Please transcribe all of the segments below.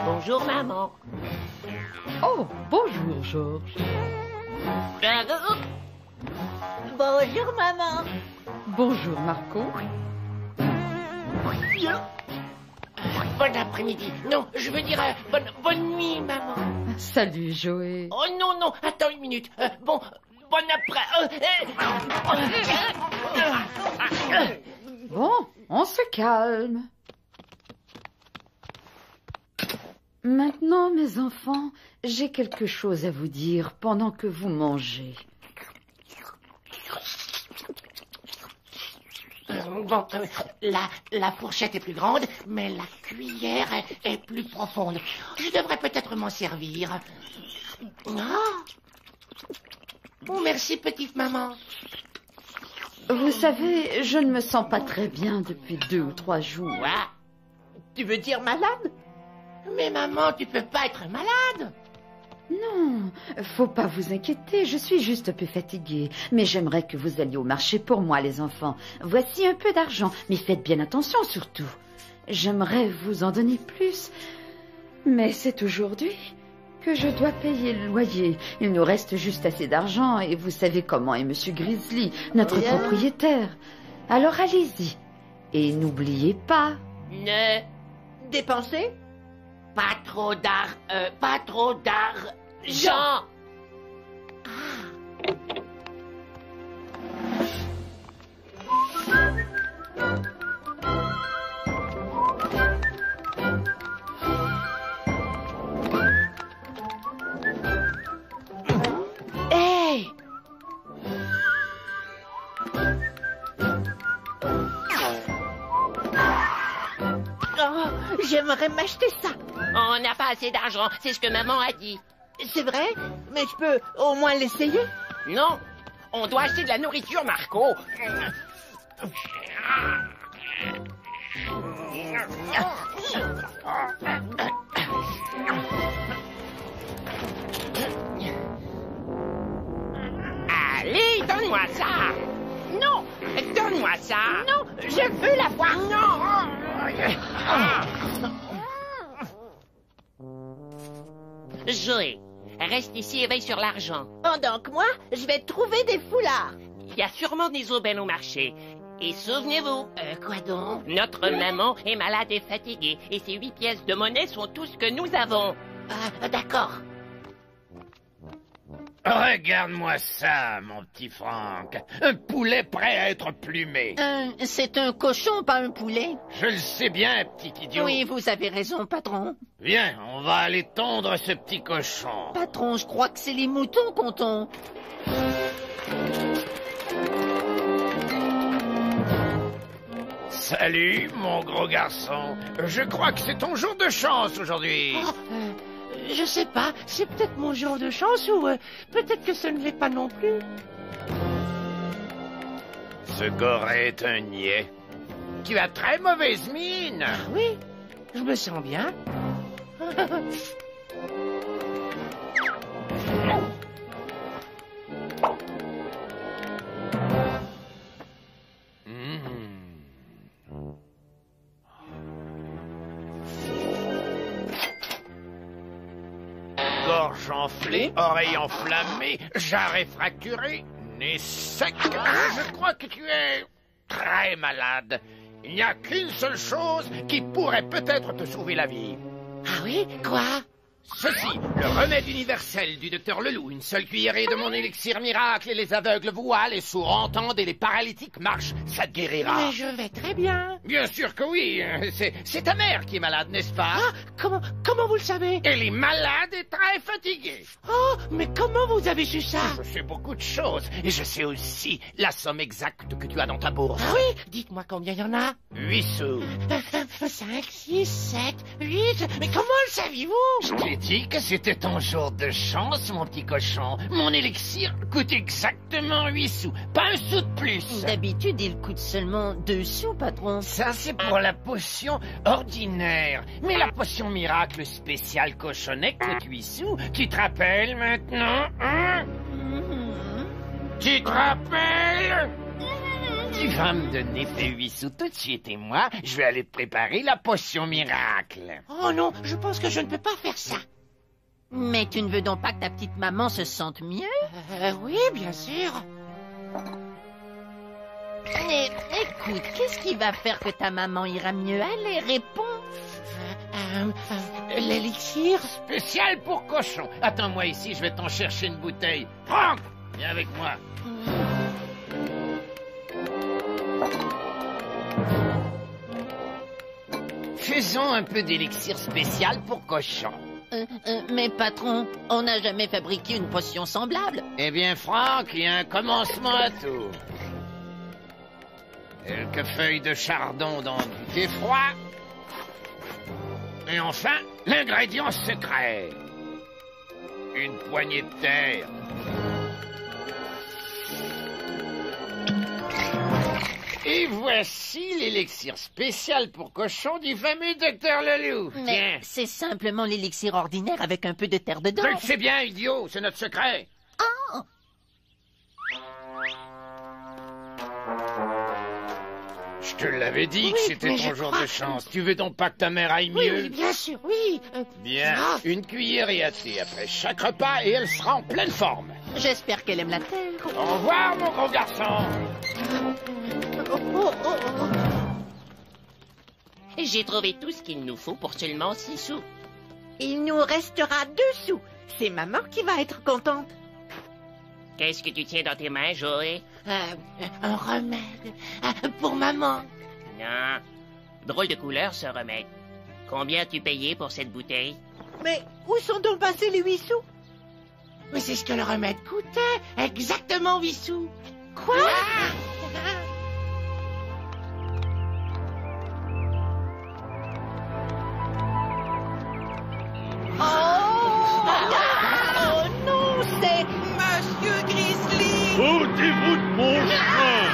Bonjour, maman. Oh, bonjour, Georges. Bonjour, maman. Bonjour, Marco. Bon après-midi. Non, je veux dire bonne nuit, maman. Salut, Joël. Oh non, non, attends une minute. Bon après... Bon, on se calme. Maintenant, mes enfants, j'ai quelque chose à vous dire pendant que vous mangez. Bon, la fourchette est plus grande, mais la cuillère est plus profonde. Je devrais peut-être m'en servir. Oh, merci, petite maman. Vous savez, je ne me sens pas très bien depuis 2 ou 3 jours. Quoi? Tu veux dire malade? Mais maman, tu peux pas être malade. Non, faut pas vous inquiéter, je suis juste un peu fatiguée. Mais j'aimerais que vous alliez au marché pour moi, les enfants. Voici un peu d'argent, mais faites bien attention surtout. J'aimerais vous en donner plus, mais c'est aujourd'hui que je dois payer le loyer. Il nous reste juste assez d'argent et vous savez comment est Monsieur Grizzly, notre propriétaire. Alors allez-y. Et n'oubliez pas... Ne Dépenser? pas trop d'argent. Hey! Oh, j'aimerais m'acheter ça. On n'a pas assez d'argent, c'est ce que maman a dit. C'est vrai? Mais je peux au moins l'essayer? Non, on doit acheter de la nourriture, Marco. Allez, donne-moi ça. Non, donne-moi ça. Non, je veux la voir. Non. Joël, reste ici et veille sur l'argent. Pendant que moi, je vais trouver des foulards. Il y a sûrement des aubaines au marché. Et souvenez-vous... quoi donc? Notre maman est malade et fatiguée. Et ces 8 pièces de monnaie sont tout ce que nous avons. D'accord. Regarde-moi ça, mon petit Franck. Un poulet prêt à être plumé. C'est un cochon, pas un poulet. Je le sais bien, petit idiot. Oui, vous avez raison, patron. Viens, on va aller tondre ce petit cochon. Patron, je crois que c'est les moutons qu'on tombe. Salut, mon gros garçon. Je crois que c'est ton jour de chance aujourd'hui. Je sais pas, c'est peut-être mon jour de chance ou peut-être que ce ne l'est pas non plus. Ce goret est un niais. Tu as très mauvaise mine. Oui, je me sens bien. Gorge enflée, oreille enflammée, jarret fracturé, nez sec. Je crois que tu es très malade. Il n'y a qu'une seule chose qui pourrait peut-être te sauver la vie. Ah oui? Quoi? Ceci, le remède universel du docteur Leloup. Une seule cuillerée de mon élixir miracle et les aveugles voient, les sourds entendent et les paralytiques marchent. Ça te guérira. Mais je vais très bien. Bien sûr que oui. C'est ta mère qui est malade, n'est-ce pas? Ah, comment vous le savez? Elle est malade et très fatiguée. Oh, mais comment vous avez su ça? Je sais beaucoup de choses. Et je sais aussi la somme exacte que tu as dans ta bourse. Ah oui? Dites-moi combien il y en a. 8 sous. 5, 6, 7, 8... Mais comment le saviez-vous? Je t'ai dit que c'était ton jour de chance, mon petit cochon. Mon élixir coûte exactement 8 sous. Pas un sou de plus. D'habitude, il coûte seulement 2 sous, patron. Ça, c'est pour la potion ordinaire. Mais la potion miracle spéciale cochonnet coûte 8 sous. Tu te rappelles maintenant, hein? Tu te rappelles? Tu vas me donner tes 8 sous tout de suite et moi, je vais aller te préparer la potion miracle. Oh non, je pense que je ne peux pas faire ça. Mais tu ne veux donc pas que ta petite maman se sente mieux? Oui, bien sûr. Mais écoute, qu'est-ce qui va faire que ta maman ira mieux? Allez, réponds. L'élixir? Spécial pour cochon. Attends-moi ici, je vais t'en chercher une bouteille. Franck, viens avec moi. Faisons un peu d'élixir spécial pour cochon. Mais patron, on n'a jamais fabriqué une potion semblable. Eh bien, Franck, il y a un commencement à tout. Quelques feuilles de chardon dans du thé froid. Et enfin, l'ingrédient secret. Une poignée de terre. Et voici l'élixir spécial pour cochon du fameux docteur Leloup. Mais Tiens. c'est simplement l'élixir ordinaire avec un peu de terre dedans. Je le sais bien, idiot, c'est notre secret. Oh! Je te l'avais dit que Oui, c'était mais ton je jour crois de chance. Tu veux donc pas que ta mère aille Oui, mieux? oui, bien sûr, oui. Bien, Ah. une cuillerée à thé après chaque repas et elle sera en pleine forme. J'espère qu'elle aime la terre. Au revoir, mon gros garçon. J'ai trouvé tout ce qu'il nous faut pour seulement 6 sous. Il nous restera 2 sous. C'est maman qui va être contente. Qu'est-ce que tu tiens dans tes mains, Joey? Un remède. Pour maman. Non. Drôle de couleur, ce remède. Combien as-tu payé pour cette bouteille? Mais où sont donc passés les 8 sous? Mais c'est ce que le remède coûtait. Exactement 8 sous. Quoi? Oh non, c'est Monsieur Grizzly! Ôtez-vous de mon chemin!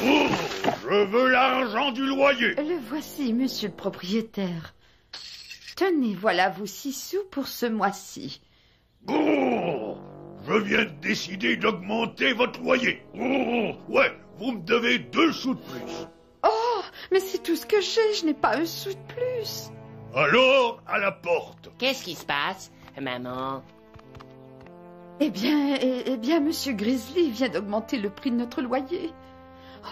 Oh, je veux l'argent du loyer. Le voici, monsieur le propriétaire. Tenez, voilà vos 6 sous pour ce mois-ci. Oh, je viens de décider d'augmenter votre loyer. Oh, ouais, vous me devez 2 sous de plus. Oh, mais c'est tout ce que j'ai, je n'ai pas un sou de plus. Alors, à la porte. Qu'est-ce qui se passe, maman? Eh bien, monsieur Grizzly vient d'augmenter le prix de notre loyer.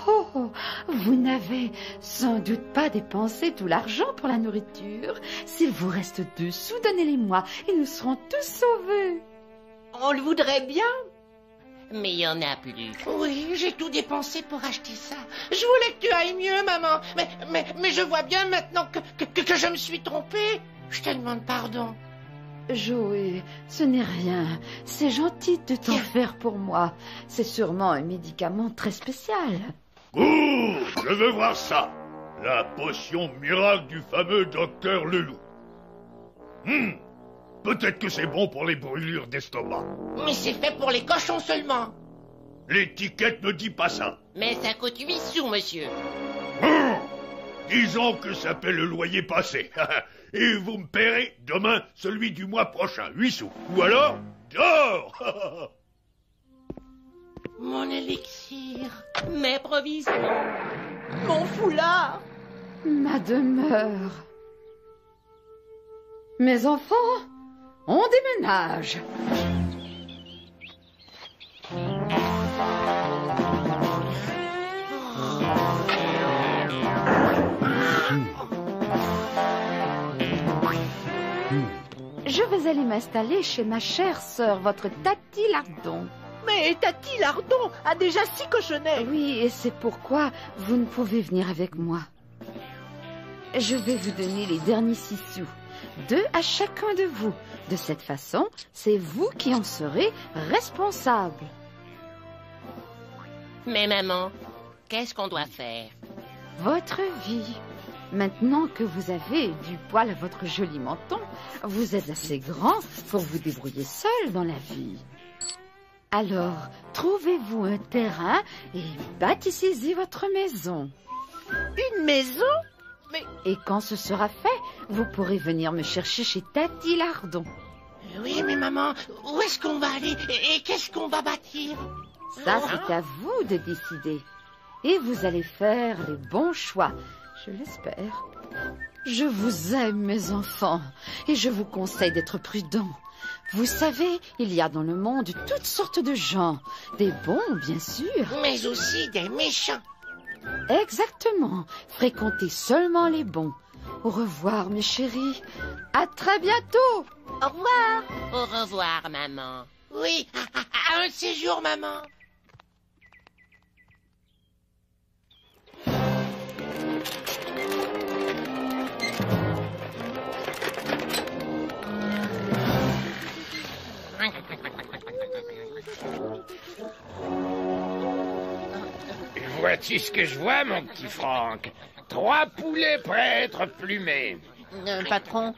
Oh, vous n'avez sans doute pas dépensé tout l'argent pour la nourriture. S'il vous reste 2 sous, donnez-les-moi et nous serons tous sauvés. On le voudrait bien. Mais il y en a plus. Oui, j'ai tout dépensé pour acheter ça. Je voulais que tu ailles mieux, maman. Mais je vois bien maintenant que je me suis trompée. Je te demande pardon. Joey, ce n'est rien. C'est gentil de t'en faire pour moi. C'est sûrement un médicament très spécial. Oh, je veux voir ça. La potion miracle du fameux docteur Leloup. Peut-être que c'est bon pour les brûlures d'estomac. Mais c'est fait pour les cochons seulement. L'étiquette ne dit pas ça. Mais ça coûte 8 sous, monsieur. Disons que ça paie le loyer passé. Et vous me paierez demain celui du mois prochain, 8 sous. Ou alors, dehors. Mon élixir, mes provisions. Mon foulard. Ma demeure. Mes enfants, On déménage. Je vais aller m'installer chez ma chère sœur, votre Tati Lardon. Mais Tati Lardon a déjà 6 cochonnets. Oui, et c'est pourquoi vous ne pouvez venir avec moi. Je vais vous donner les derniers 6 sous, 2 à chacun de vous. De cette façon, c'est vous qui en serez responsable. Mais maman, qu'est-ce qu'on doit faire? Votre vie. Maintenant que vous avez du poil à votre joli menton, vous êtes assez grand pour vous débrouiller seul dans la vie. Alors, trouvez-vous un terrain et bâtissez-y votre maison. Une maison? Mais Et quand ce sera fait, vous pourrez venir me chercher chez Tati Lardon. Oui, mais maman, où est-ce qu'on va aller et qu'est-ce qu'on va bâtir? Ça, c'est à vous de décider. Et vous allez faire les bons choix, je l'espère. Je vous aime, mes enfants, et je vous conseille d'être prudents. Vous savez, il y a dans le monde toutes sortes de gens, des bons, bien sûr. Mais aussi des méchants. Exactement, fréquentez seulement les bons. Au revoir, mes chéris. À très bientôt. au revoir. Au revoir, maman. Oui, à un de ces jours, maman. Vois-tu ce que je vois, mon petit Franck? 3 poulets prêts à être plumés. Patron,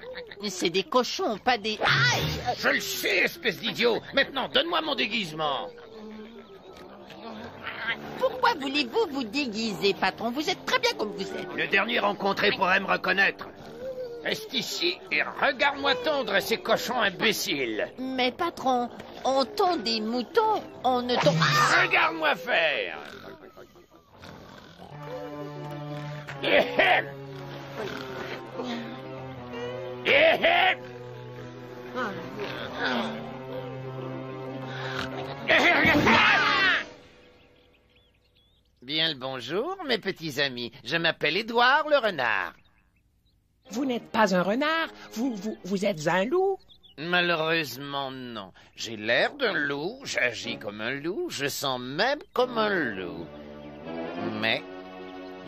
c'est des cochons, pas des... Aïe! Je le sais, espèce d'idiot. Maintenant, donne-moi mon déguisement. Pourquoi voulez-vous vous déguiser, patron? Vous êtes très bien comme vous êtes. Le dernier rencontré pourrait me reconnaître. Reste ici et regarde-moi tondre ces cochons imbéciles. Mais patron, on tond des moutons, on ne tond... Regarde-moi faire. Ehem. Ehem. Bien le bonjour, mes petits amis. Je m'appelle Édouard le renard. Vous n'êtes pas un renard, vous êtes un loup. Malheureusement, non. J'ai l'air d'un loup, j'agis comme un loup, je sens même comme un loup. Mais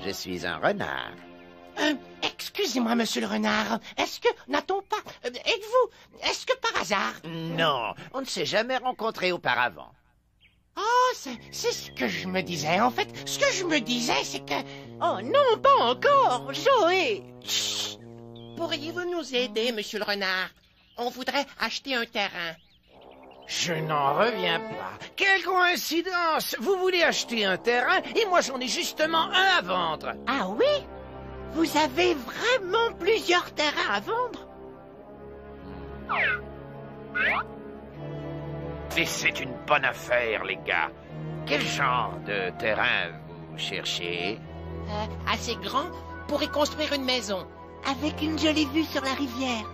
je suis un renard. Excusez-moi, monsieur le renard. Est-ce que, n'a-t-on pas... est-ce que par hasard... Non, on ne s'est jamais rencontrés auparavant. Oh, c'est ce que je me disais. En fait, ce que je me disais, c'est que... Oh non, pas encore, Joé. Chut! Pourriez-vous nous aider, monsieur le renard? On voudrait acheter un terrain. Je n'en reviens pas. Quelle coïncidence! Vous voulez acheter un terrain et moi j'en ai justement un à vendre. Ah oui? Vous avez vraiment plusieurs terrains à vendre? Et c'est une bonne affaire, les gars. Quel genre de terrain vous cherchez? Assez grand pour y construire une maison. Avec une jolie vue sur la rivière.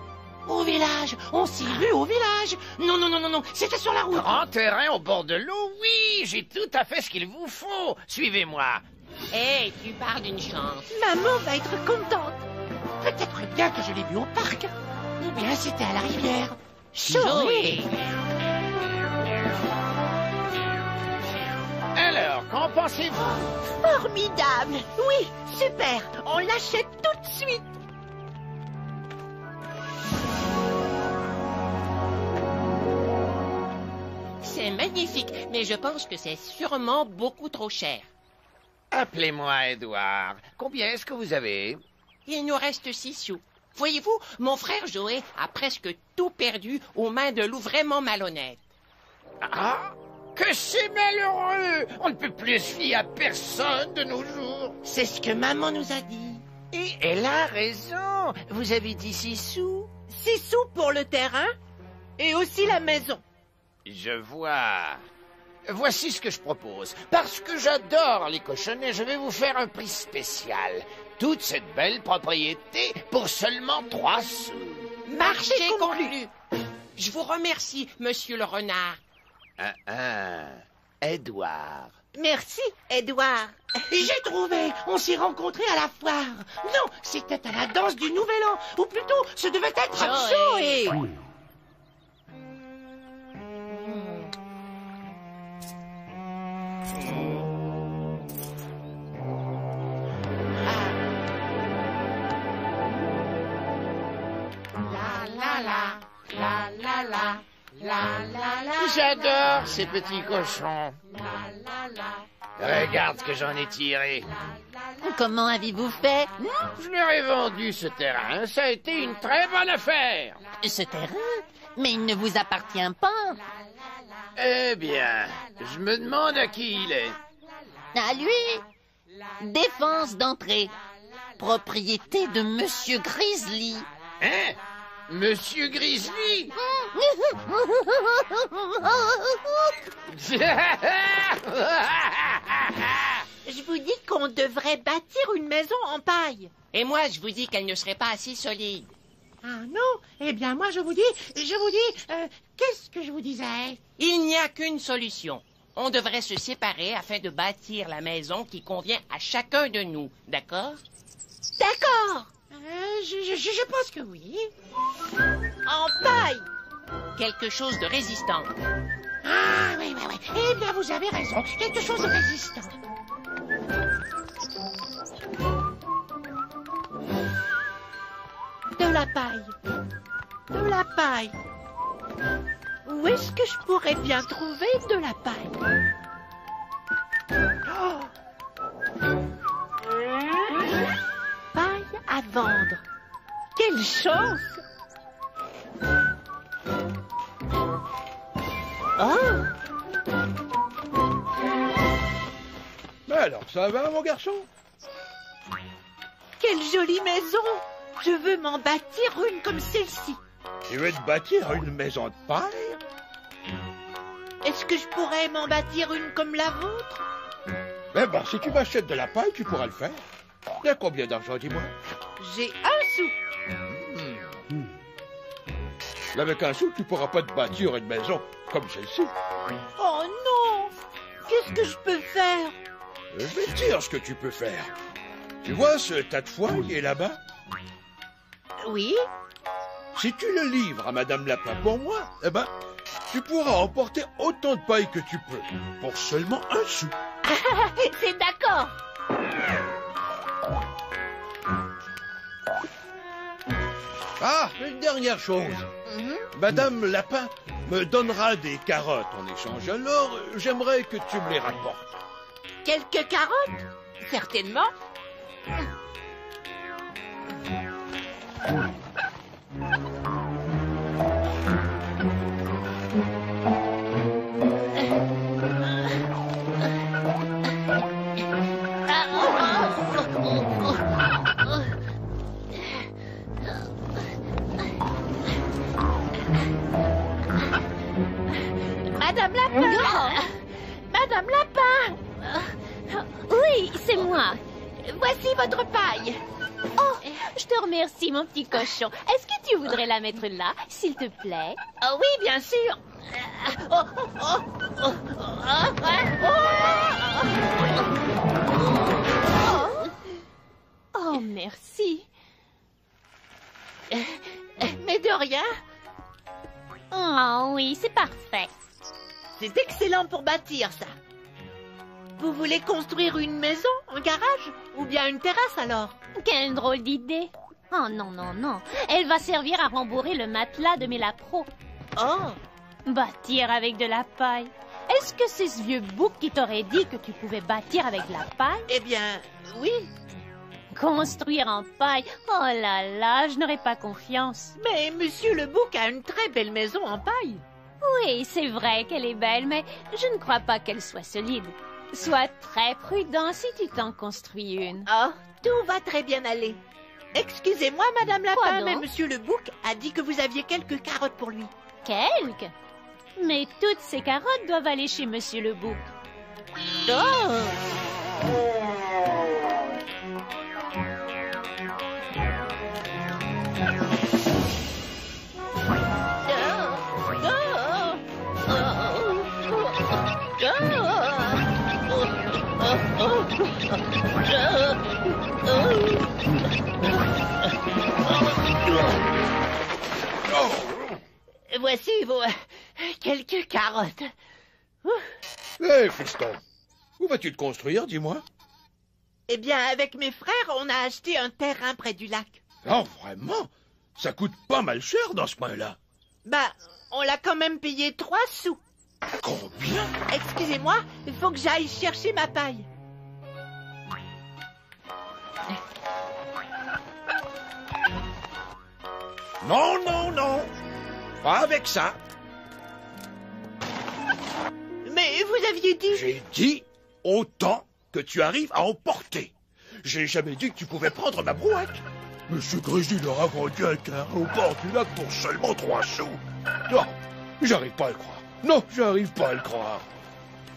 Au village, on s'y rue au village. Non, c'était sur la route. Grand terrain au bord de l'eau, oui, j'ai tout à fait ce qu'il vous faut. Suivez-moi. Hé, tu parles d'une chance. Maman va être contente. Peut-être bien que je l'ai vu au parc. Ou bien c'était à la rivière. Joé. Alors, qu'en pensez-vous? Formidable. Oui, super. On l'achète tout de suite. C'est magnifique, mais je pense que c'est sûrement beaucoup trop cher. Appelez-moi Édouard. Combien est-ce que vous avez? Il nous reste 6 sous. Voyez-vous, mon frère Joé a presque tout perdu aux mains de loups vraiment malhonnêtes. Ah, que c'est malheureux! On ne peut plus se fier à personne de nos jours. C'est ce que maman nous a dit. Et elle a raison. Vous avez dit 6 sous? 6 sous pour le terrain et aussi la maison. Je vois. Voici ce que je propose. Parce que j'adore les cochonnets, je vais vous faire un prix spécial. Toute cette belle propriété pour seulement 3 sous. Marché conclu. Je vous remercie, monsieur le renard. Édouard. Merci, Édouard. J'ai trouvé. On s'est rencontrés à la foire. Non, c'était à la danse du Nouvel An. Ou plutôt, ce devait être Joey. J'adore ces petits cochons. Regarde ce que j'en ai tiré. Comment avez-vous fait? Je leur ai vendu ce terrain. Ça a été une très bonne affaire. Ce terrain? Mais il ne vous appartient pas. Eh bien, je me demande à qui il est. À lui? Défense d'entrée. Propriété de Monsieur Grizzly. Hein? Monsieur Grizzly? Je vous dis qu'on devrait bâtir une maison en paille. Et moi, je vous dis qu'elle ne serait pas assez solide. Ah non. Eh bien, moi, je vous dis, qu'est-ce que je vous disais? Il n'y a qu'une solution. On devrait se séparer afin de bâtir la maison qui convient à chacun de nous, d'accord? D'accord. Je pense que oui. En paille. Quelque chose de résistant. Ah, oui. Eh bien, vous avez raison. Quelque chose de résistant. De la paille. De la paille. Où est-ce que je pourrais bien trouver de la paille? Oh. Paille à vendre. Quelle chance! Oh! Alors, ça va, mon garçon? Quelle jolie maison! Je veux m'en bâtir une comme celle-ci. Tu veux te bâtir une maison de paille? Est-ce que je pourrais m'en bâtir une comme la vôtre? Eh ben, si tu m'achètes de la paille, tu pourras le faire. Il y a combien d'argent, dis-moi? J'ai un sou. Avec un sou, tu pourras pas te bâtir une maison comme celle-ci. Oh non! Qu'est-ce que je peux faire? Je vais te dire ce que tu peux faire. Tu vois ce tas de foin qui est là-bas? Oui? Si tu le livres à Madame Lapin pour moi, eh ben, tu pourras emporter autant de paille que tu peux, pour seulement un sou. C'est d'accord. Ah, une dernière chose. Madame Lapin me donnera des carottes en échange, alors j'aimerais que tu me les rapportes. Quelques carottes? Certainement. Madame Lapin! Madame Lapin! Oui, c'est moi. Voici votre paille. Oh, je te remercie, mon petit cochon. Est-ce que tu voudrais la mettre là, s'il te plaît? Oh oui, bien sûr. Oh, merci. Mais de rien. Oh oui, c'est parfait. C'est excellent pour bâtir, ça. Vous voulez construire une maison, un garage? Ou bien une terrasse, alors? Quelle drôle d'idée. Oh non, non, non. Elle va servir à rembourrer le matelas de mes lapros. Oh! Bâtir avec de la paille. Est-ce que c'est ce vieux bouc qui t'aurait dit que tu pouvais bâtir avec de la paille? Eh bien, oui. Construire en paille? Oh là là, je n'aurais pas confiance. Mais Monsieur le Bouc a une très belle maison en paille. Oui, c'est vrai qu'elle est belle, mais je ne crois pas qu'elle soit solide. Sois très prudent si tu t'en construis une. Oh, tout va très bien aller. Excusez-moi, Madame Quoi Lapin, donc? mais Monsieur le Bouc a dit que vous aviez quelques carottes pour lui. Quelques? Mais toutes ces carottes doivent aller chez Monsieur le Bouc. Voici vos quelques carottes. Hé, fiston, où vas-tu te construire, dis-moi? Eh bien, avec mes frères, on a acheté un terrain près du lac. Oh, vraiment? Ça coûte pas mal cher dans ce coin-là. Bah, on l'a quand même payé 3 sous. Combien? Excusez-moi, il faut que j'aille chercher ma paille. Non, non, non. Pas avec ça. Mais vous aviez dit... J'ai dit autant que tu arrives à emporter. J'ai jamais dit que tu pouvais prendre ma brouette. Monsieur Grizzly leur a vendu un terrain au bord du lac pour seulement 3 sous. Non, j'arrive pas à le croire. Non, j'arrive pas à le croire.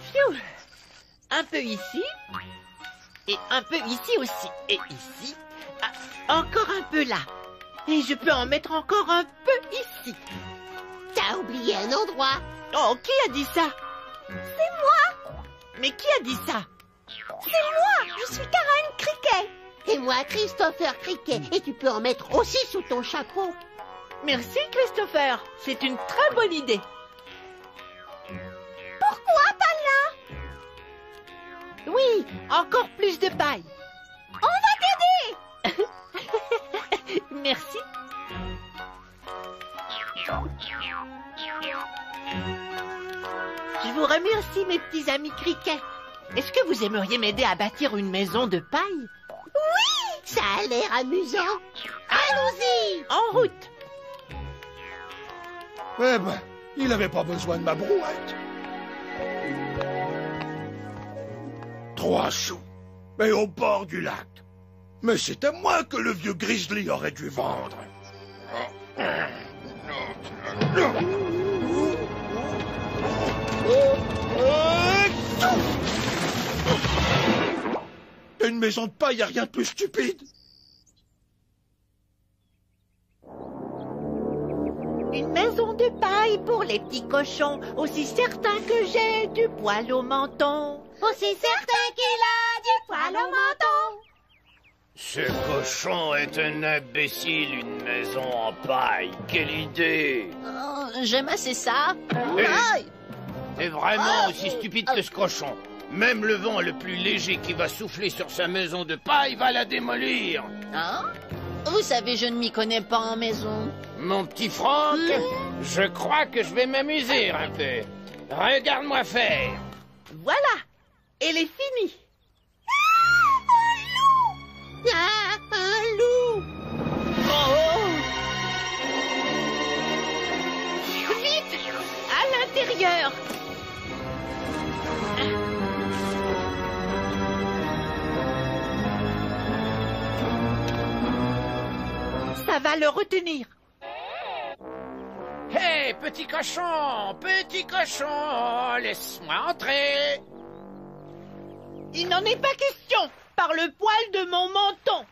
Pfiou. Un peu ici. Et un peu ici aussi. Et ici. Ah, encore un peu là. Et je peux en mettre encore un peu ici. T'as oublié un endroit. Oh, qui a dit ça? C'est moi. Mais qui a dit ça? C'est moi. Je suis Karen Cricket. Et moi, Christopher Cricket. Et tu peux en mettre aussi sous ton chapeau. Merci, Christopher. C'est une très bonne idée. Pourquoi pas là? Oui, encore plus de paille. On va t'aider. Merci. Je vous remercie, mes petits amis criquets. Est-ce que vous aimeriez m'aider à bâtir une maison de paille? Oui, ça a l'air amusant. Allons-y. En route. Eh ben, il avait pas besoin de ma brouette. 3 sous. Mais au bord du lac. Mais c'est à moi que le vieux Grizzly aurait dû vendre. Une maison de paille, y a rien de plus stupide. Une maison de paille pour les petits cochons, aussi certain que j'ai du poil au menton. Aussi certain qu'il a du poil au menton. Ce cochon est un imbécile, une maison en paille. Quelle idée! Oh, j'aime assez ça. T'es vraiment aussi stupide que ce cochon. Même le vent le plus léger qui va souffler sur sa maison de paille va la démolir. Hein? Vous savez, je ne m'y connais pas en maison. Mon petit Franck, je crois que je vais m'amuser un peu. Regarde-moi faire. Voilà, elle est finie. Ah, un loup. Oh. Vite, à l'intérieur. Ça va le retenir. Hé, petit cochon, laisse-moi entrer. Il n'en est pas question, par le poil de mon menton.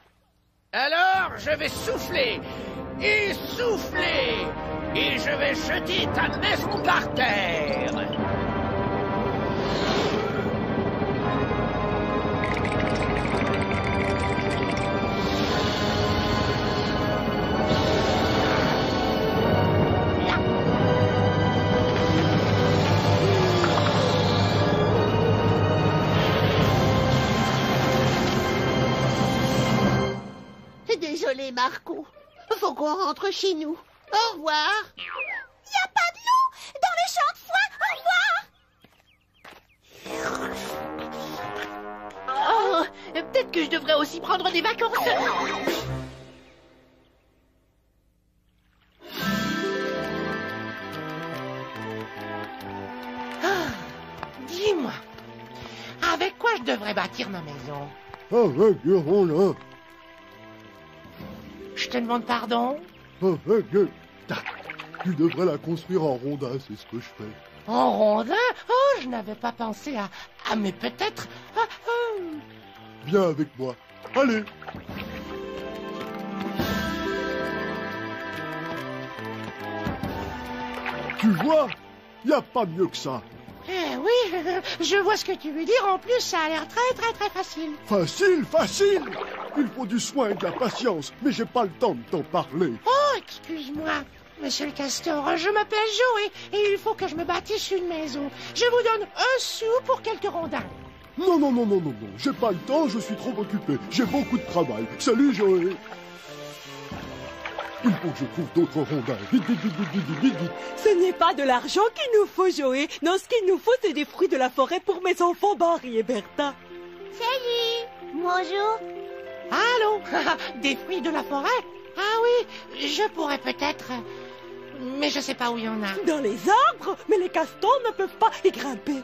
Alors, je vais souffler, et souffler, et je vais jeter ta maison par terre. Désolé, Marco. Faut qu'on rentre chez nous. Au revoir. Y a pas de loup dans les champs de foin. Au revoir. Oh, peut-être que je devrais aussi prendre des vacances. Ah, dis-moi, avec quoi je devrais bâtir ma maison? Avec du rondin. Je te demande pardon? Avec du... Tu devrais la construire en rondin, c'est ce que je fais. En rondin? Oh, je n'avais pas pensé à... Ah, mais peut-être... Viens avec moi. Allez. Tu vois, y a pas mieux que ça. Eh oui, je vois ce que tu veux dire. En plus, ça a l'air très facile. Facile, facile. Il faut du soin et de la patience, mais j'ai pas le temps de t'en parler. Oh, excuse-moi, monsieur le castor, je m'appelle Joey et il faut que je me bâtisse une maison. Je vous donne 1 sou pour quelques rondins. Non, j'ai pas le temps, je suis trop occupé. J'ai beaucoup de travail. Salut, Joey. Il faut que je trouve d'autres rondins. Vite. Ce n'est pas de l'argent qu'il nous faut, Joey. Non, ce qu'il nous faut, c'est des fruits de la forêt pour mes enfants Barry et Bertha. Salut. Bonjour. Allô. Des fruits de la forêt? Ah oui, je pourrais peut-être... Mais je sais pas où il y en a. Dans les arbres? Mais les castors ne peuvent pas y grimper.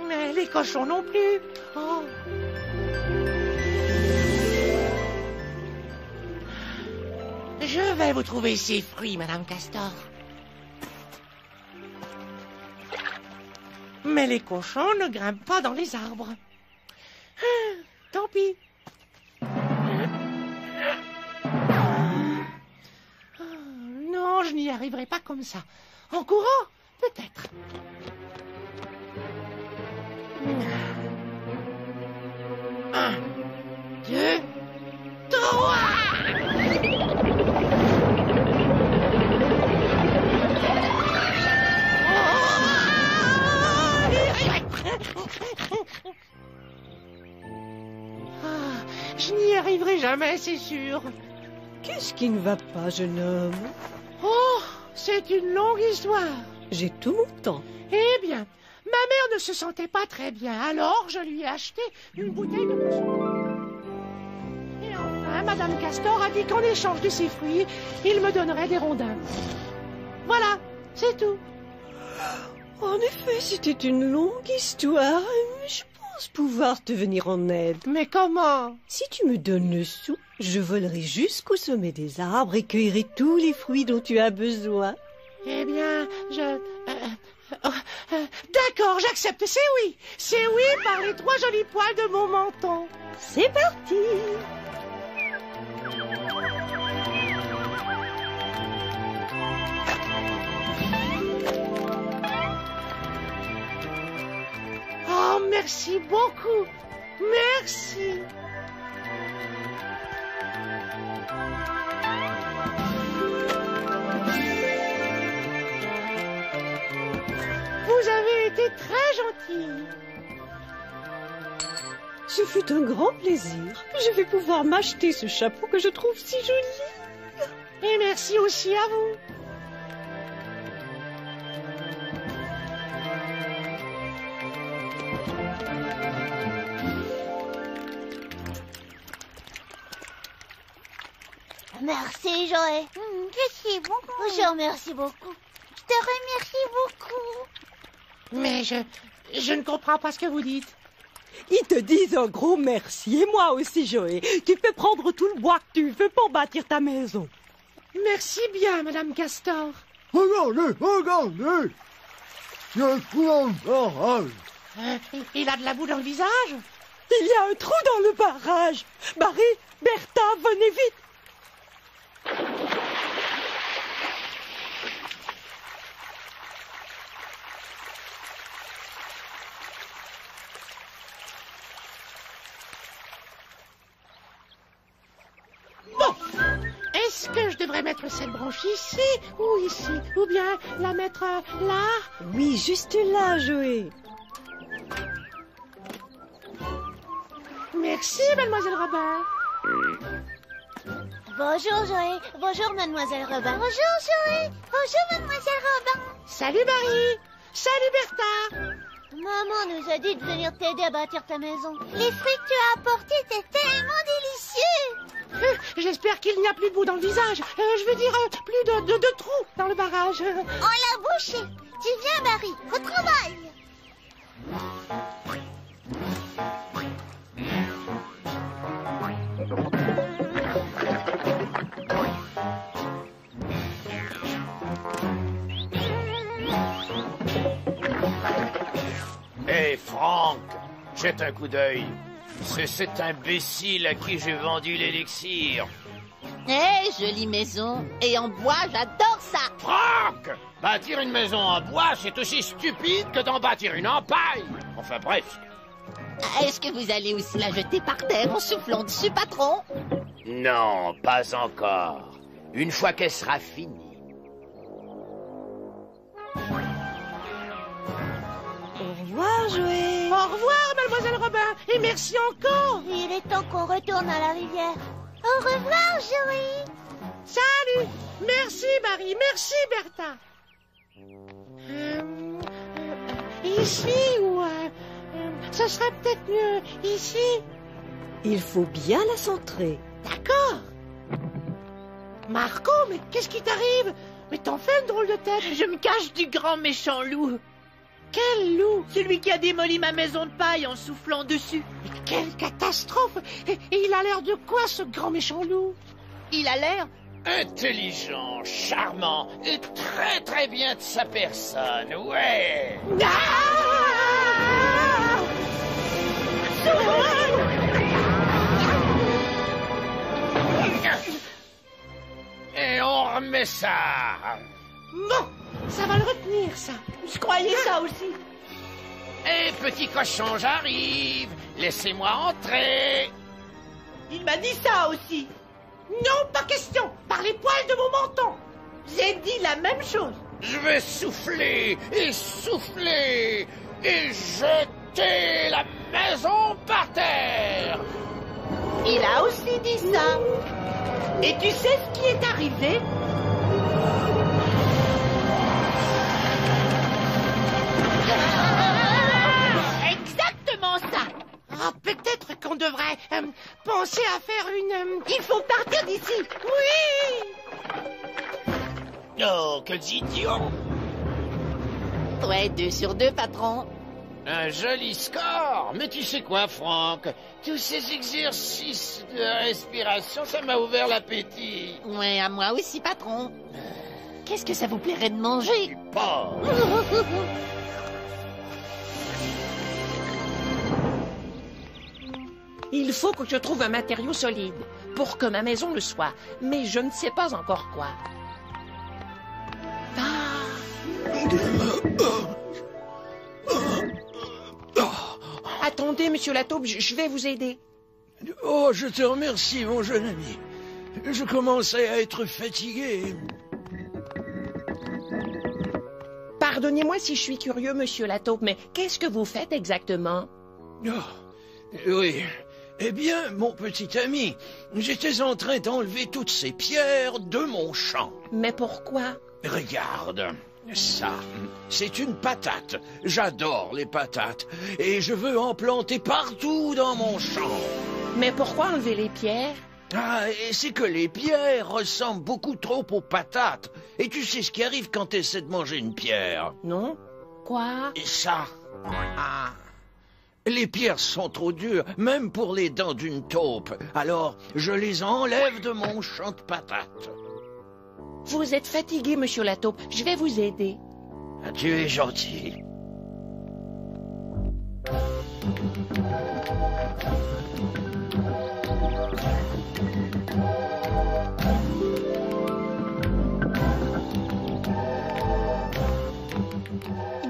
Mais les cochons non plus. Oh. Je vais vous trouver ces fruits, Madame Castor. Mais les cochons ne grimpent pas dans les arbres. Tant pis. Non, je n'y arriverai pas comme ça. En courant, peut-être. 1, 2, 3. Je n'y arriverai jamais, c'est sûr. Qu'est-ce qui ne va pas, jeune homme? Oh, c'est une longue histoire. J'ai tout mon temps. Eh bien, ma mère ne se sentait pas très bien, alors je lui ai acheté une bouteille de poisson. Et enfin, Madame Castor a dit qu'en échange de ses fruits, il me donnerait des rondins. Voilà, c'est tout. En effet, c'était une longue histoire, mais je pense pouvoir te venir en aide. Mais comment? Si tu me donnes le sou, je volerai jusqu'au sommet des arbres et cueillerai tous les fruits dont tu as besoin. Eh bien, d'accord, j'accepte, c'est oui. C'est oui par les 3 jolis poils de mon menton. C'est parti. Oh, merci beaucoup. Merci. Vous avez été très gentille. Ce fut un grand plaisir. Je vais pouvoir m'acheter ce chapeau que je trouve si joli. Et merci aussi à vous. Merci, Joey. Merci beaucoup. Je te remercie beaucoup. Je te remercie beaucoup. Mais je ne comprends pas ce que vous dites. Ils te disent un gros merci. Et moi aussi, Joey. Tu peux prendre tout le bois que tu veux pour bâtir ta maison. Merci bien, Madame Castor. Regardez. Il y a un trou dans le barrage. Il a de la boue dans le visage. Il y a un trou dans le barrage. Barry, Bertha, venez vite. Bon, est-ce que je devrais mettre cette branche ici ou ici? Ou bien la mettre là? Oui, juste là, Joey. Merci, Mademoiselle Robin. Bonjour, Joey. Bonjour, Mademoiselle Robin. Bonjour, Joey. Bonjour, Mademoiselle Robin. Salut, Barry. Salut, Bertha. Maman nous a dit de venir t'aider à bâtir ta maison. Les fruits que tu as apportés étaient tellement délicieux. J'espère qu'il n'y a plus de boue dans le visage. Je veux dire, plus de trous dans le barrage. On l'a bouché. Tu viens, Barry. Au travail. Hé, Frank, jette un coup d'œil. C'est cet imbécile à qui j'ai vendu l'élixir. Jolie maison. Et en bois, j'adore ça. Franck! Bâtir une maison en bois, c'est aussi stupide que d'en bâtir une en paille. Enfin, presque. Est-ce que vous allez aussi la jeter par terre en soufflant dessus, patron? Non, pas encore. Une fois qu'elle sera finie. Au revoir, Joey. Au revoir, mademoiselle Robin, et merci encore. Il est temps qu'on retourne à la rivière. Au revoir, Joey. Salut. Merci, Marie. Merci, Bertha. Ici ou... ce serait peut-être mieux ici. Il faut bien la centrer. D'accord. Marco, mais qu'est-ce qui t'arrive? Mais t'en fais une drôle de tête. Je me cache du grand méchant loup. Quel loup? Celui qui a démoli ma maison de paille en soufflant dessus. Mais quelle catastrophe! Et il a l'air de quoi, ce grand méchant loup? Il a l'air... intelligent, charmant et très très bien de sa personne, ouais. Et on remet ça. Non, ça va le retenir, ça. Je croyais ça aussi. Et petit cochon, j'arrive. Laissez-moi entrer. Il m'a dit ça aussi. Non, pas question. Par les poils de mon menton. J'ai dit la même chose. Je vais souffler et souffler et jeter la maison par terre. Il a aussi dit ça. Et tu sais ce qui est arrivé? Exactement ça. Ah, peut-être qu'on devrait penser à faire une... Il faut partir d'ici. Oui. Oh, quels idiots. Ouais, 2 sur 2, patron. Un joli score. Mais tu sais quoi, Franck? Tous ces exercices de respiration, ça m'a ouvert l'appétit. Ouais, à moi aussi, patron. Qu'est-ce que ça vous plairait de manger? Du porc. Il faut que je trouve un matériau solide pour que ma maison le soit, mais je ne sais pas encore quoi. Attendez, monsieur Lataupe, je vais vous aider. Oh, je te remercie, mon jeune ami. Je commençais à être fatigué. Pardonnez-moi si je suis curieux, monsieur Lataupe, mais qu'est-ce que vous faites exactement? Oh, oui. Eh bien, mon petit ami, j'étais en train d'enlever toutes ces pierres de mon champ. Mais pourquoi? Regarde, ça, c'est une patate. J'adore les patates et je veux en planter partout dans mon champ. Mais pourquoi enlever les pierres? Ah, et c'est que les pierres ressemblent beaucoup trop aux patates. Et tu sais ce qui arrive quand tu essaies de manger une pierre? Non? Quoi? Et ça. Ah. Les pierres sont trop dures, même pour les dents d'une taupe. Alors, je les enlève de mon champ de patates. Vous êtes fatigué, monsieur Lataupe. Je vais vous aider. Ah, tu es gentil.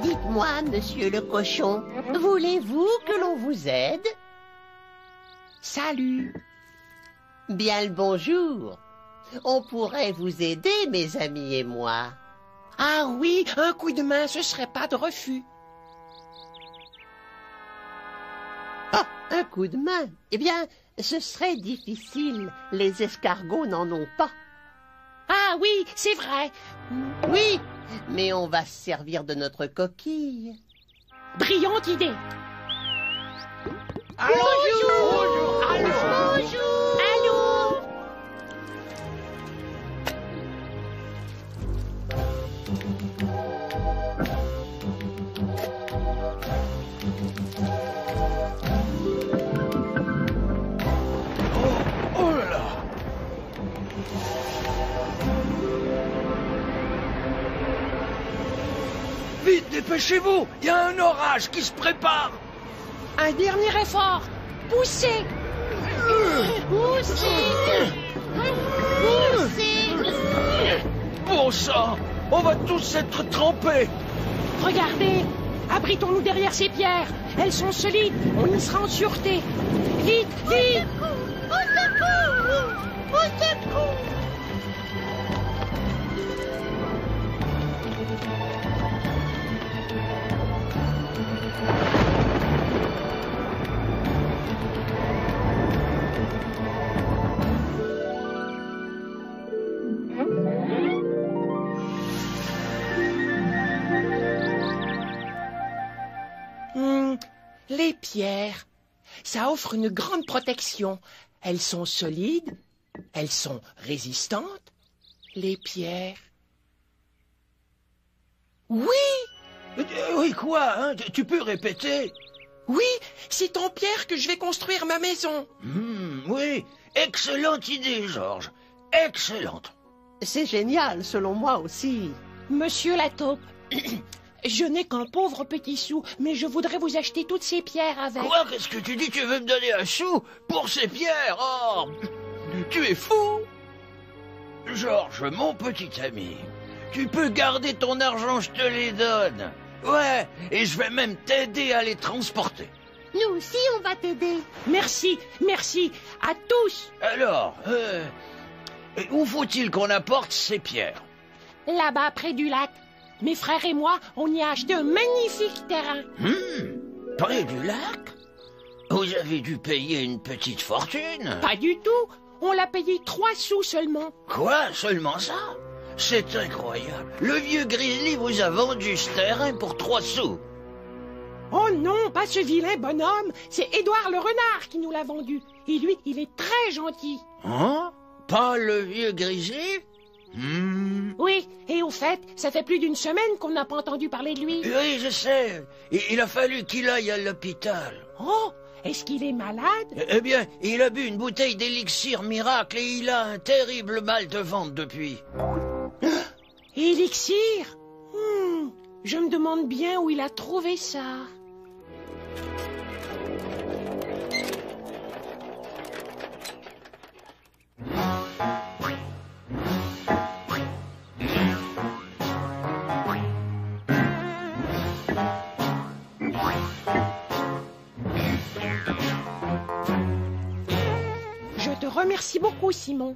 Dites-moi, monsieur le cochon, voulez-vous que l'on vous aide? Salut. Bien le bonjour. On pourrait vous aider, mes amis et moi. Ah oui, un coup de main, ce serait pas de refus. Ah, un coup de main. Eh bien, ce serait difficile. Les escargots n'en ont pas. Ah oui, c'est vrai. Oui, mais on va se servir de notre coquille. Brillante idée. Allons, bonjour. Allô. Bonjour. Allô. Oh là là. Vite, dépêchez-vous. Il y a un orage qui se prépare. Un dernier effort. Poussez. Poussez. Bon sang, on va tous être trempés. Regardez, abritons-nous derrière ces pierres. Elles sont solides, on y sera en sûreté. Vite, vite! Au secours! Au secours! Les pierres, ça offre une grande protection. Elles sont solides, elles sont résistantes. Les pierres. Oui! Oui, quoi, hein? Tu peux répéter? Oui, c'est en pierre que je vais construire ma maison. Oui, excellente idée, Georges. Excellente. C'est génial, selon moi aussi. Monsieur la taupe, je n'ai qu'un pauvre petit sou, mais je voudrais vous acheter toutes ces pierres avec. Quoi? Qu'est-ce que tu dis? Tu veux me donner un sou pour ces pierres? Oh, tu es fou! Georges, mon petit ami, tu peux garder ton argent, je te les donne. Ouais, et je vais même t'aider à les transporter. Nous aussi, on va t'aider. Merci, merci, à tous. Alors, où faut-il qu'on apporte ces pierres? Là-bas, près du lac. Mes frères et moi, on y a acheté un magnifique terrain. Près du lac? Vous avez dû payer une petite fortune? Pas du tout. On l'a payé 3 sous seulement. Quoi? Seulement ça? C'est incroyable. Le vieux Grizzly vous a vendu ce terrain pour 3 sous. Oh non, pas ce vilain bonhomme. C'est Édouard le renard qui nous l'a vendu. Et lui, il est très gentil. Hein? Pas le vieux Grizzly? Oui, et au fait, ça fait plus d'une semaine qu'on n'a pas entendu parler de lui. Oui, je sais. Il a fallu qu'il aille à l'hôpital. Oh, est-ce qu'il est malade? Eh bien, il a bu une bouteille d'élixir miracle et il a un terrible mal de ventre depuis. Élixir? Je me demande bien où il a trouvé ça. Je te remercie beaucoup, Simon.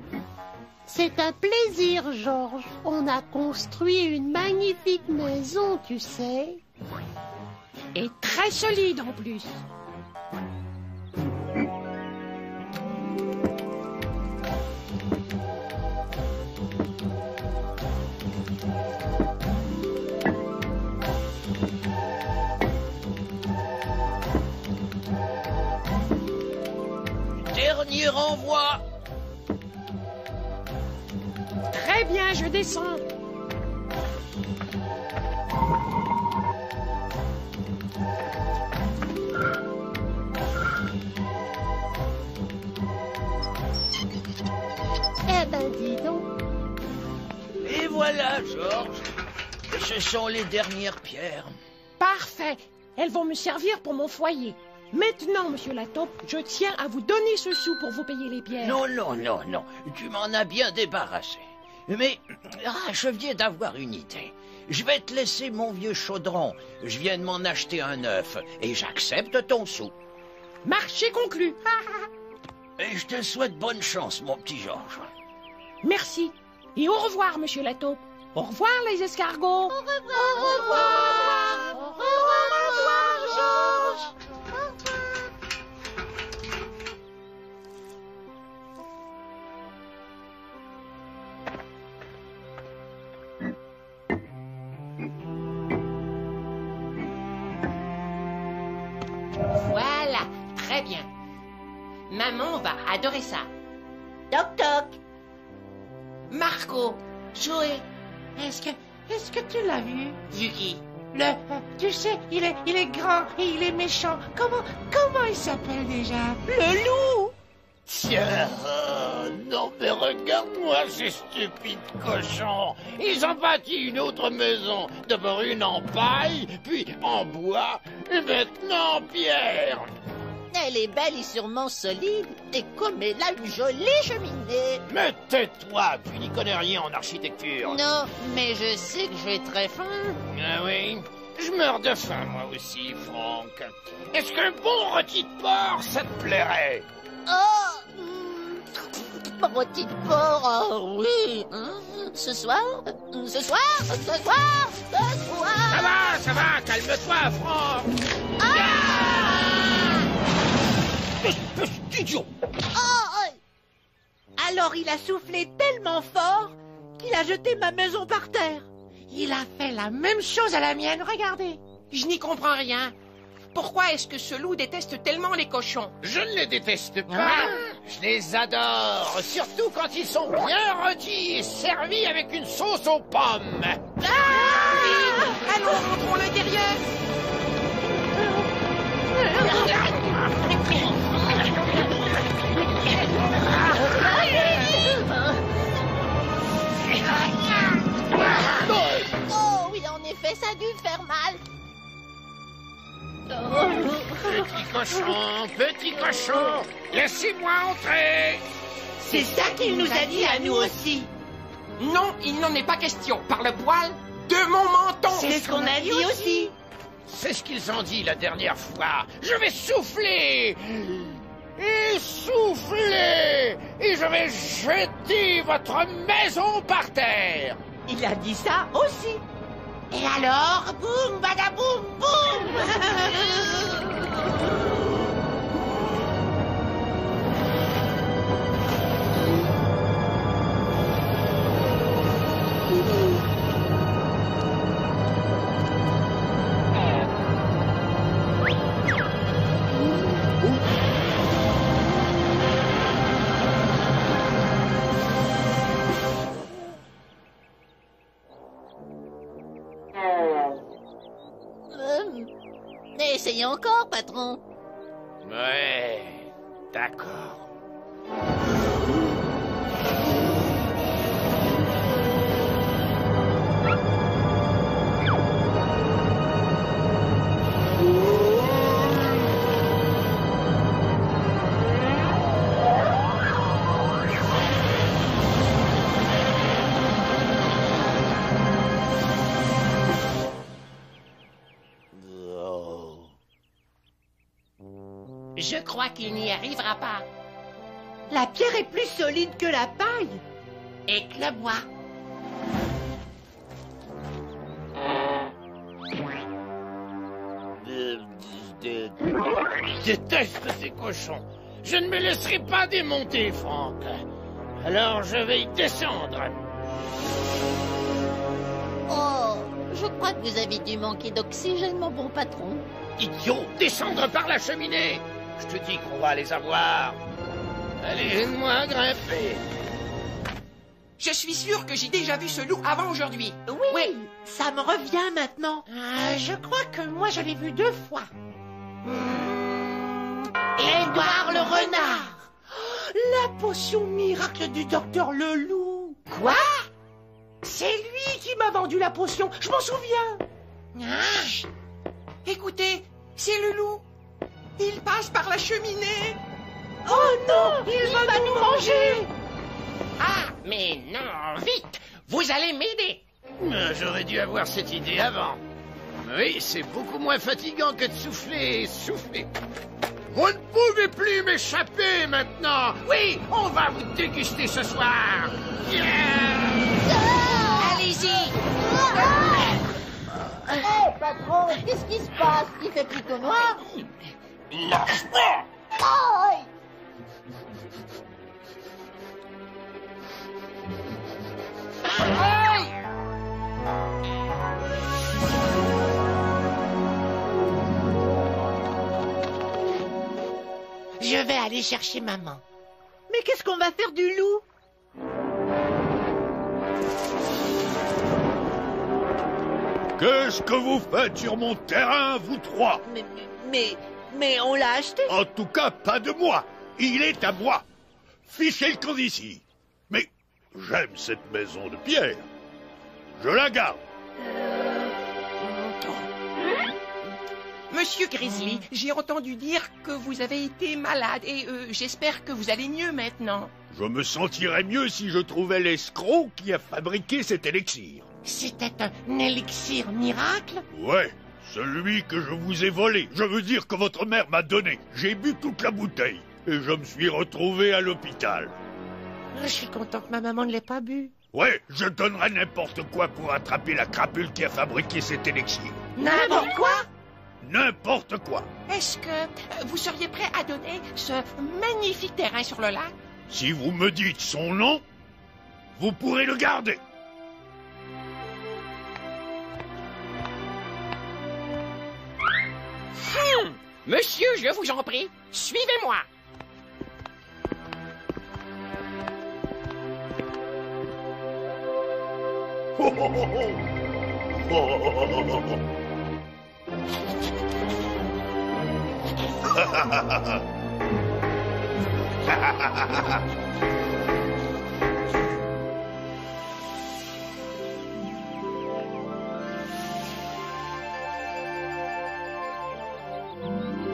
C'est un plaisir, Georges. On a construit une magnifique maison, tu sais. Et très solide en plus. Dernier renvoi. Très bien, je descends. Eh ben, dis donc. Et voilà, Georges. Ce sont les dernières pierres. Parfait. Elles vont me servir pour mon foyer. Maintenant, monsieur la taupe, je tiens à vous donner ce sou pour vous payer les pierres. Non, non, non, non. Tu m'en as bien débarrassé. Mais je viens d'avoir une idée. Je vais te laisser mon vieux chaudron. Je viens de m'en acheter un neuf et j'accepte ton sou. Marché conclu. Et je te souhaite bonne chance, mon petit Georges. Merci. Et au revoir, monsieur la taupe. Au revoir, les escargots. Au revoir. Au revoir. Au revoir, Georges. Voilà, très bien. Maman va adorer ça. Toc toc. Marco, Joey, Est-ce que tu l'as vu? vu qui? Tu sais, il est grand et il est méchant. Comment il s'appelle déjà? Le loup! Tiens, non mais regarde-moi ces stupides cochons. Ils ont bâti une autre maison. D'abord une en paille, puis en bois, et maintenant en pierre. Elle est belle et sûrement solide. Et comme elle a une jolie cheminée. Mais tais-toi, tu n'y connais rien en architecture. Non, mais je sais que j'ai très faim. Ah oui, je meurs de faim moi aussi, Franck. Est-ce qu'un bon rôti de porc, ça te plairait? Oh, rôti de porc, oh oui. Ce soir, ce soir, ce soir, ce soir. Ça va, calme-toi, Franck. Idiot. Alors il a soufflé tellement fort qu'il a jeté ma maison par terre. Il a fait la même chose à la mienne, regardez. Je n'y comprends rien. Pourquoi est-ce que ce loup déteste tellement les cochons? Je ne les déteste pas, je les adore, surtout quand ils sont bien rôtis et servis avec une sauce aux pommes. Allons, rentrons à l'intérieur. Oh oui, en effet, ça a dû faire mal. Petit cochon, laissez-moi entrer. C'est ça qu'il nous a dit à nous aussi. Non, il n'en est pas question. Par le poil de mon menton. C'est ce qu'on a dit aussi. C'est ce qu'ils ont dit la dernière fois. Je vais souffler et souffler et je vais jeter votre maison par terre. Il a dit ça aussi. Et alors, boum, badaboum, boum. Essayez encore, patron. Ouais, d'accord. Je crois qu'il n'y arrivera pas. La pierre est plus solide que la paille. Et que le bois. Je déteste ces cochons. Je ne me laisserai pas démonter, Franck. Alors je vais y descendre. Oh, je crois que vous avez dû manquer d'oxygène, mon bon patron. Idiot, descendre par la cheminée. Je te dis qu'on va les avoir. Allez, aide-moi à grimper. Je suis sûr que j'ai déjà vu ce loup avant aujourd'hui. Oui, ça me revient maintenant. Je crois que moi je l'ai vu 2 fois. Édouard le renard. La potion miracle du docteur Leloup. Quoi? C'est lui qui m'a vendu la potion, je m'en souviens. Chut. Écoutez, c'est le loup. Il passe par la cheminée. Oh non, il va nous manger. Ah, mais non, vite, vous allez m'aider. J'aurais dû avoir cette idée avant. Oui, c'est beaucoup moins fatigant que de souffler et souffler. Vous ne pouvez plus m'échapper maintenant. Oui, on va vous déguster ce soir. Allez-y. Hé, patron, qu'est-ce qui se passe? Il fait plutôt noir. Lâche-moi. Oh, Je vais aller chercher maman. Mais qu'est-ce qu'on va faire du loup? Qu'est-ce que vous faites sur mon terrain, vous trois? Mais on l'a acheté. En tout cas, pas de moi. Il est à moi. Fichez le camp d'ici. Mais j'aime cette maison de pierre. Je la garde. Monsieur Grizzly, j'ai entendu dire que vous avez été malade et j'espère que vous allez mieux maintenant. Je me sentirais mieux si je trouvais l'escroc qui a fabriqué cet élixir. C'était un élixir miracle? Ouais, celui que je vous ai volé. Je veux dire que votre mère m'a donné. J'ai bu toute la bouteille et je me suis retrouvé à l'hôpital. Je suis content que ma maman ne l'ait pas bu. Ouais, je donnerais n'importe quoi pour attraper la crapule qui a fabriqué cet élixir. N'importe quoi? N'importe quoi. Est-ce que vous seriez prêt à donner ce magnifique terrain sur le lac? Si vous me dites son nom, vous pourrez le garder. Monsieur, je vous en prie, suivez-moi. Oh, oh, oh, oh. Oh, oh, oh, oh, oh.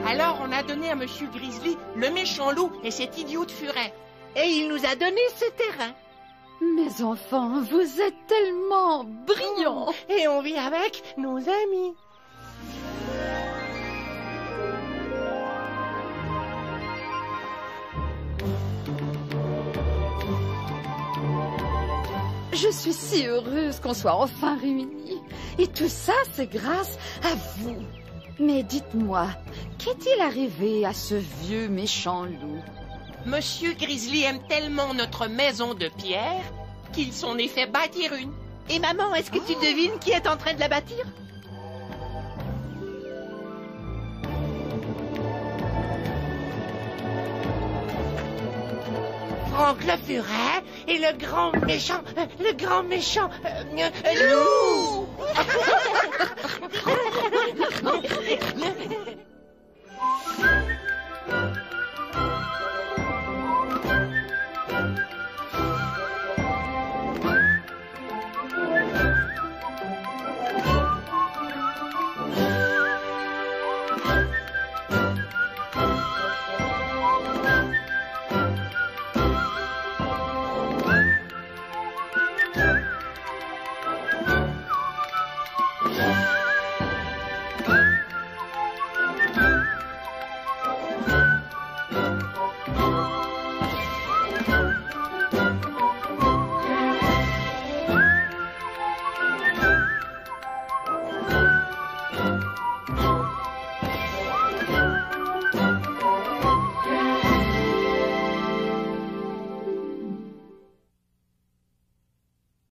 Alors on a donné à Monsieur Grizzly le méchant loup et cet idiot de furet. Et il nous a donné ce terrain. Mes enfants, vous êtes tellement brillants. Et on vit avec nos amis. Je suis si heureuse qu'on soit enfin réunis. Et tout ça, c'est grâce à vous. Mais dites-moi, qu'est-il arrivé à ce vieux méchant loup? Monsieur Grizzly aime tellement notre maison de pierre qu'il s'en est fait bâtir une. Et maman, est-ce que tu devines qui est en train de la bâtir? Franck le furet et le grand méchant loup. Yeah.